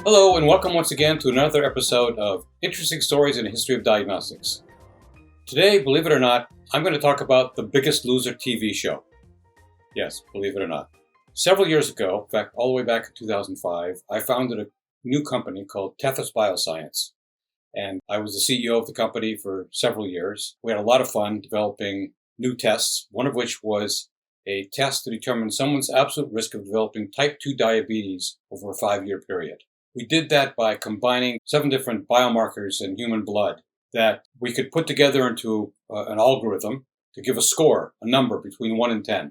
Hello, and welcome once again to another episode of Interesting Stories in the History of Diagnostics. Today, believe it or not, I'm going to talk about The Biggest Loser TV show. Yes, believe it or not. Several years ago, in fact, all the way back in 2005, I founded a new company called Halteres Bioscience. And I was the CEO of the company for several years. We had a lot of fun developing new tests, one of which was a test to determine someone's absolute risk of developing type 2 diabetes over a 5-year period. We did that by combining 7 different biomarkers in human blood that we could put together into an algorithm to give a score, a number between 1 and 10.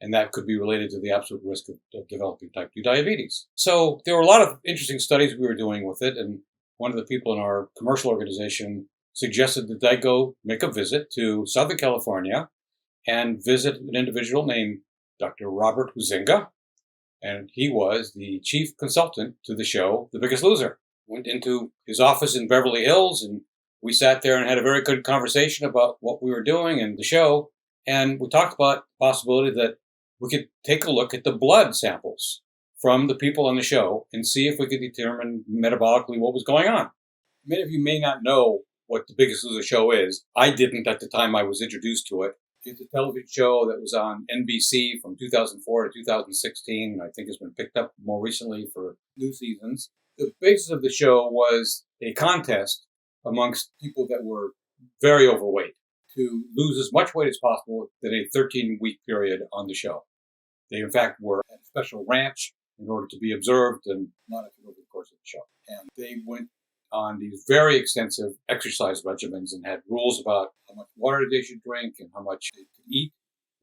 And that could be related to the absolute risk of developing type 2 diabetes. So there were a lot of interesting studies we were doing with it. And one of the people in our commercial organization suggested that I go make a visit to Southern California and visit an individual named Dr. Robert Huizinga. And he was the chief consultant to the show, The Biggest Loser. Went into his office in Beverly Hills, and we sat there and had a very good conversation about what we were doing and the show. And we talked about the possibility that we could take a look at the blood samples from the people on the show and see if we could determine metabolically what was going on. Many of you may not know what The Biggest Loser show is. I didn't at the time I was introduced to it. It's a television show that was on NBC from 2004 to 2016. I think it's been picked up more recently for new seasons. The basis of the show was a contest amongst people that were very overweight to lose as much weight as possible in a 13-week period on the show. They, in fact, were at a special ranch in order to be observed and monitored over the course of the show. And they went on these very extensive exercise regimens and had rules about how much water they should drink and how much they could eat.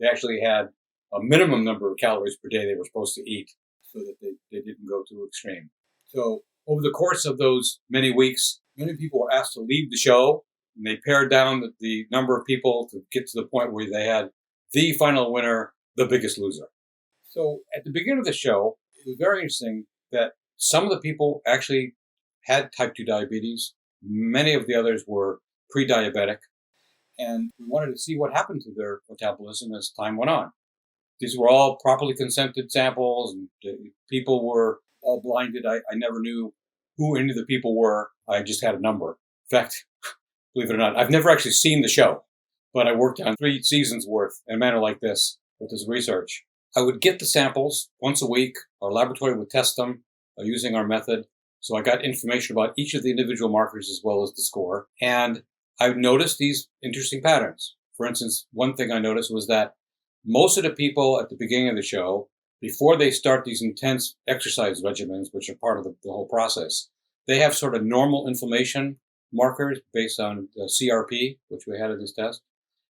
They actually had a minimum number of calories per day they were supposed to eat so that they didn't go too extreme. So over the course of those many weeks, many people were asked to leave the show, and they pared down the number of people to get to the point where they had the final winner, The Biggest Loser. So at the beginning of the show, it was very interesting that some of the people actually had type 2 diabetes. Many of the others were pre-diabetic. And we wanted to see what happened to their metabolism as time went on. These were all properly consented samples, and people were all blinded. I never knew who any of the people were. I just had a number. In fact, believe it or not, I've never actually seen the show, but I worked on 3 seasons worth in a manner like this with this research. I would get the samples once a week. Our laboratory would test them using our method. So I got information about each of the individual markers as well as the score. And I noticed these interesting patterns. For instance, one thing I noticed was that most of the people at the beginning of the show, before they start these intense exercise regimens, which are part of the whole process, they have sort of normal inflammation markers based on CRP, which we had in this test.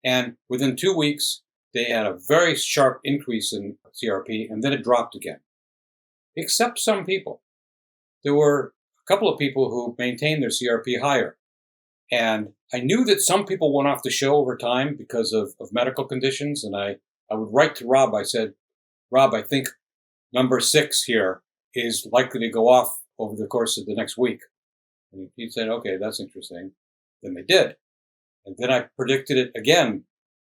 And within 2 weeks, they had a very sharp increase in CRP, and then it dropped again. Except some people. There were a couple of people who maintained their CRP higher. And I knew that some people went off the show over time because of medical conditions. And I would write to Rob. I said, Rob, I think number 6 here is likely to go off over the course of the next week. And he said, okay, that's interesting. Then they did. And then I predicted it again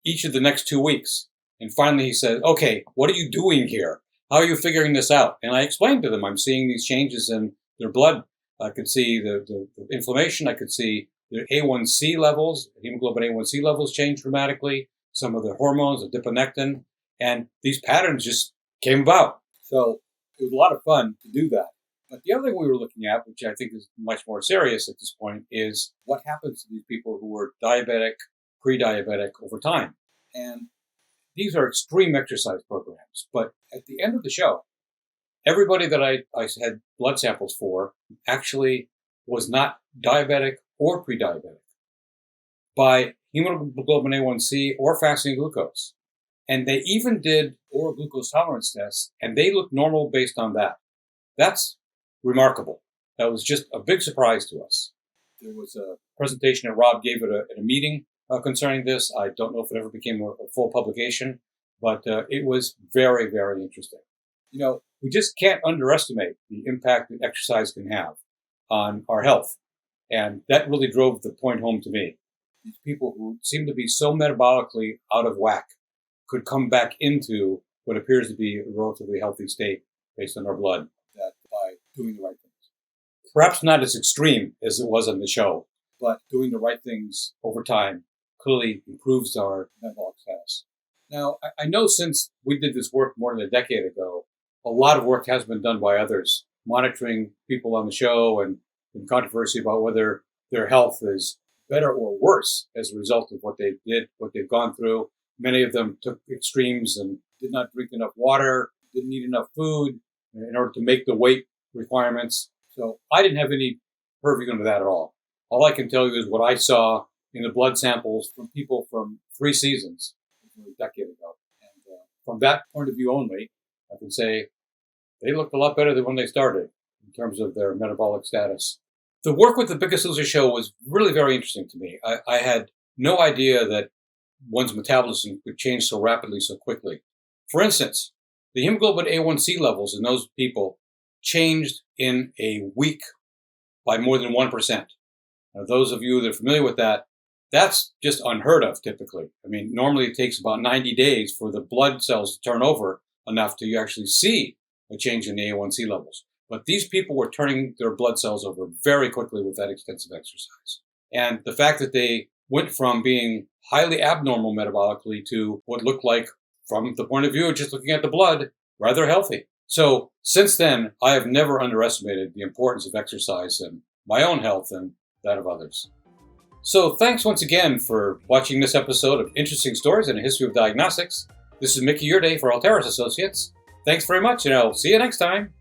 each of the next 2 weeks. And finally he said, okay, what are you doing here? How are you figuring this out? And I explained to them, I'm seeing these changes in their blood. I could see the inflammation. I could see their A1C levels, hemoglobin A1C levels change dramatically. Some of the hormones, the adiponectin, and these patterns just came about. So it was a lot of fun to do that. But the other thing we were looking at, which I think is much more serious at this point, is what happens to these people who were diabetic, pre-diabetic over time. And these are extreme exercise programs, but at the end of the show, everybody that I had blood samples for actually was not diabetic or pre-diabetic by hemoglobin A1C or fasting glucose. And they even did oral glucose tolerance tests, and they looked normal based on that. That's remarkable. That was just a big surprise to us. There was a presentation that Rob gave at a meeting concerning this. I don't know if it ever became a full publication, but it was very, very interesting. You know, we just can't underestimate the impact that exercise can have on our health. And that really drove the point home to me. These people who seem to be so metabolically out of whack could come back into what appears to be a relatively healthy state based on our blood that by doing the right things. Perhaps not as extreme as it was on the show, but doing the right things over time clearly improves our metabolic status. Now, I know since we did this work more than a decade ago, a lot of work has been done by others, monitoring people on the show and controversy about whether their health is better or worse as a result of what they did, what they've gone through. Many of them took extremes and did not drink enough water, didn't eat enough food in order to make the weight requirements. So I didn't have any purview into that at all. All I can tell you is what I saw in the blood samples from people from 3 seasons over a decade ago. And from that point of view only, I can say they looked a lot better than when they started in terms of their metabolic status. The work with the Biggest Loser show was really very interesting to me. I had no idea that one's metabolism could change so rapidly, so quickly. For instance, the hemoglobin A1C levels in those people changed in a week by more than 1%. Now, those of you that are familiar with that, that's just unheard of typically. I mean, normally it takes about 90 days for the blood cells to turn over enough to actually see a change in the A1C levels. But these people were turning their blood cells over very quickly with that extensive exercise. And the fact that they went from being highly abnormal metabolically to what looked like, from the point of view of just looking at the blood, rather healthy. So since then, I have never underestimated the importance of exercise in my own health and that of others. So thanks once again for watching this episode of Interesting Stories in a History of Diagnostics. This is Mickey Urdea for Halteres Associates. Thanks very much, and I'll see you next time.